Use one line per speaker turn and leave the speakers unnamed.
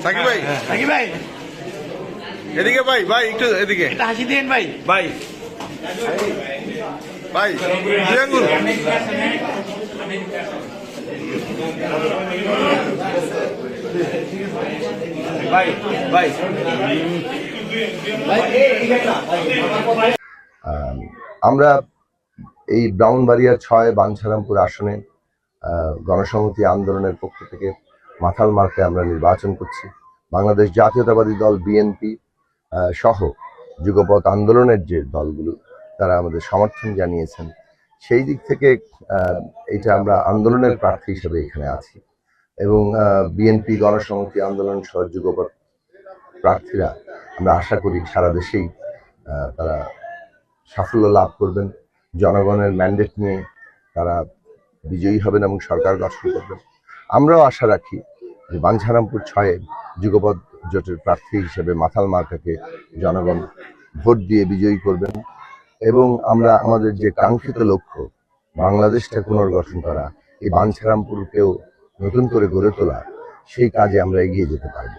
সাকিব ভাই,
সাকিব ভাই
এদিকে ভাই, ভাই একটু এদিকে
একটা হাসি দিন ভাই। ভাই
ভাই, দুই আঙ্গুল।
ভাই ভাই
আমরা এই ব্রাহ্মণবাড়িয়া ৬ বাঞ্ছারামপুর আসনে গণসংহতি আন্দোলনের পক্ষ থেকে মাথাল মার্কে আমরা নির্বাচন করছি। বাংলাদেশ জাতীয়তাবাদী দল বিএনপি সহ যুগপৎ আন্দোলনের যে দলগুলো তারা আমাদের সমর্থন জানিয়েছেন, সেই দিক থেকে এটা আমরা আন্দোলনের প্রার্থী হিসেবে এখানে আছি এবং বিএনপি গণসংহতি আন্দোলন সহ যুগপৎ প্রার্থীরা আমরা আশা করি সারা দেশেই তারা সাফল্য লাভ করবেন, জনগণের ম্যান্ডেট নিয়ে তারা বিজয়ী হবেন এবং সরকার গঠন করবেন। আমরাও আশা রাখি যে বাঞ্ছারামপুর ৬-এ যুগপৎ জোটের প্রার্থী হিসেবে মাথাল মার্কাকে জনগণ ভোট দিয়ে বিজয়ী করবেন এবং আমরা আমাদের যে কাঙ্ক্ষিত লক্ষ্য বাংলাদেশটা পুনর্গঠন করা, এই বাঞ্ছারামপুরকেও নতুন করে গড়ে তোলা, সেই কাজে আমরা এগিয়ে যেতে পারব।